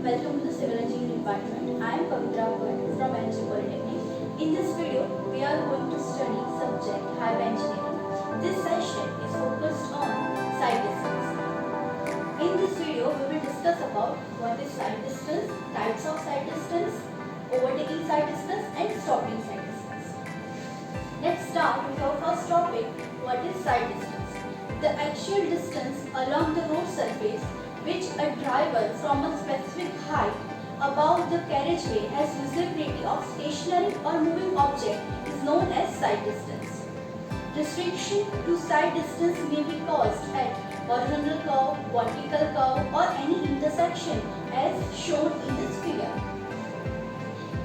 welcome to the Civil Engineering Department. I am Pavitra Bhatt from NG Polytechnic. In this video, we are going to study subject Highway Engineering. This session is focused on side distance. In this video, we will discuss about what is side distance, types of side distance, overtaking side distance and stopping side distance. Let's start with our first topic, what is side distance. The actual distance along the road surface which a driver from a specific height above the carriageway has visibility of stationary or moving object is known as side distance. Restriction to side distance may be caused at horizontal curve, vertical curve or any intersection as shown in this figure.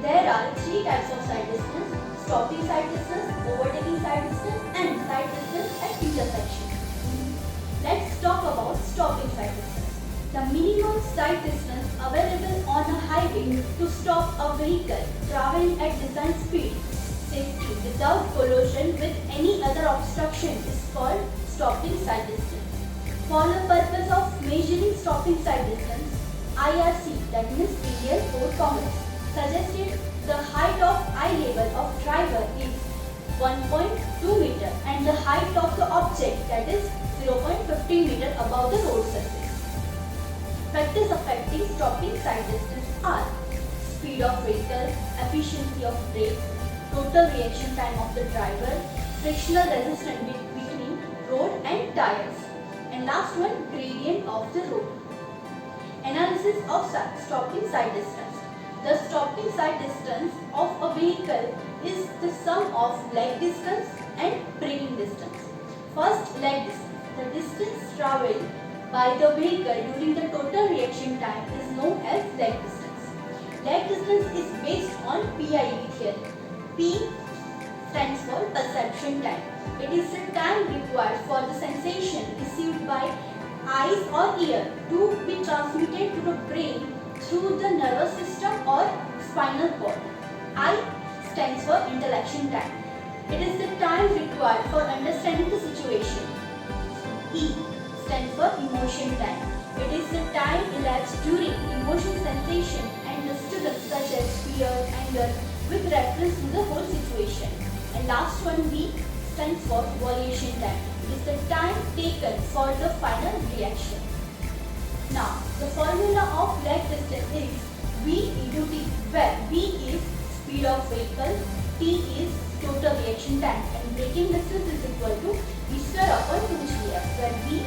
There are three types of side distance: stopping side distance, overtaking side distance and side distance at intersection. Let's talk about stopping side distance. The minimum side distance available on a highway to stop a vehicle traveling at design speed safely without collision with any other obstruction is called stopping side distance. For the purpose of measuring stopping side distance, IRC, that means Indian Road Congress, suggested the height of eye level of driver is 1.2 meter and the height of the object, that is 0.15 meter above the road surface. Factors affecting stopping side distance are speed of vehicle, efficiency of brakes, total reaction time of the driver, frictional resistance between road and tires, and last one, gradient of the road. Analysis of stopping side distance. The stopping side distance of a vehicle is the sum of leg distance and braking distance. First, leg distance. The distance travelled by the vehicle during the total reaction time is known as leg distance. Leg distance is based on PIV theory. P stands for perception time. It is the time required for the sensation received by eyes or ear to be transmitted to the brain through the nervous system or spinal cord. I stands for intellection time. It is the time required for understanding the situation. E stands for emotion time. It is the time elapsed during emotion sensation and disturbance such as fear, anger with reference to the whole situation. And last one, V stands for volition time. It is the time taken for the final reaction. Now, the formula of leg distance is V into T, where V is speed of vehicle, T is total reaction time and braking distance is equal to V square upon 2GF, where V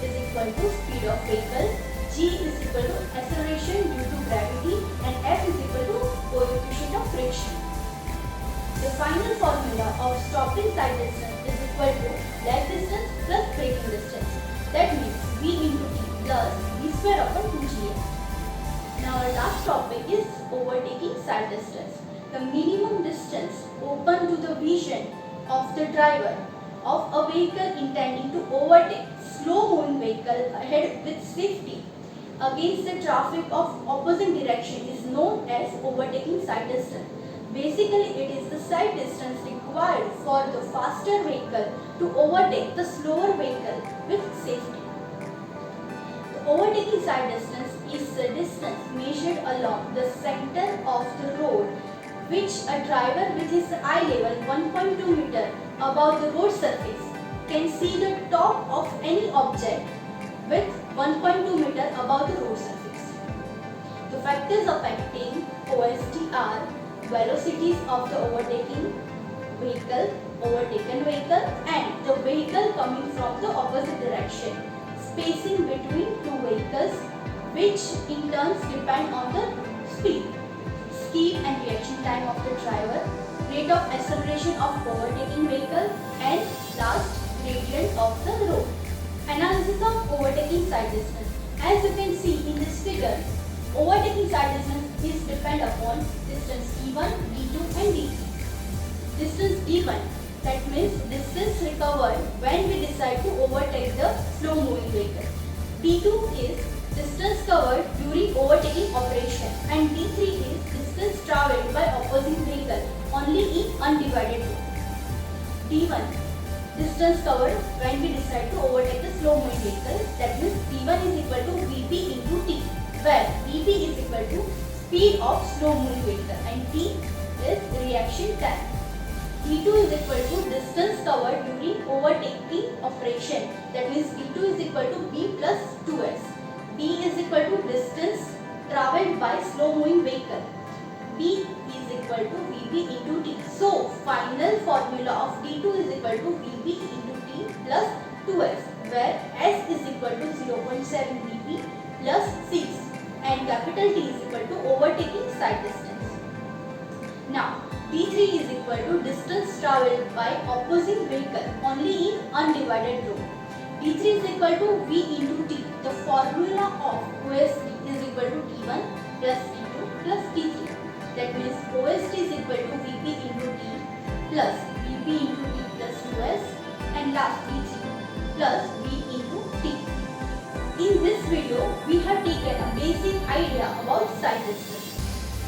is equal to speed of vehicle, G is equal to acceleration due to gravity and F is equal to coefficient of friction. The final formula of stopping side distance is equal to leg distance plus braking distance. That means V into T plus V square upon 2GF. Now our last topic is overtaking side distance. The minimum distance open to the vision of the driver of a vehicle intending to overtake slow moving vehicle ahead with safety against the traffic of opposite direction is known as overtaking side distance. Basically, it is the side distance required for the faster vehicle to overtake the slower vehicle with safety. The overtaking side distance is the distance measured along the center of the road which a driver with his eye level 1.2 meter above the road surface can see the top of any object with 1.2 meter above the road surface. The factors affecting OSD are velocities of the overtaken vehicle and the vehicle coming from the opposite direction, spacing between two vehicles which in turns depend on the speed and reaction time of the driver, rate of acceleration of overtaking vehicle and last, gradient of the road. Analysis of overtaking side distance. As you can see in this figure, overtaking side distance is depend upon distance D1, D2 and D3. Distance D1, that means distance recovered when we decide to overtake the slow moving vehicle. D2 is distance covered during overtaking operation and D3 is distance travelled by opposing vehicle only in undivided road. D1, distance covered when we decide to overtake the slow moving vehicle, that means D1 is equal to Vp into T, where V VB is equal to speed of slow moving vehicle and T is reaction time. D2 is equal to distance covered during overtaking operation. That means D2 is equal to B plus 2S. B is equal to distance travelled by slow moving vehicle. B is equal to VB into T. So final formula of D2 is equal to VB into T plus 2S, where S is equal to 0.7 VB plus 6 and capital T is equal to overtaking side distance. Now D3 is equal to distance travelled by opposing vehicle only in undivided row. D3 is equal to V into T. The formula of OST is equal to T1 plus T2 plus T3. That means OST is equal to VP into T plus VP into T plus 2S and last T3 plus V into T. In this video, we have taken a basic idea about side distance.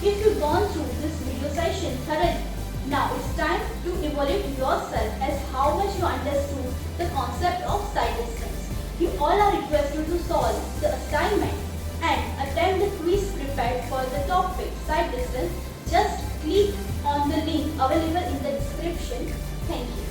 If you've gone through this video session thoroughly, now it's time to evaluate yourself as how much you understood the concept of side distance. You all are requested to solve the assignment and attempt the quiz prepared for the topic side distance. Just click on the link available in the description. Thank you.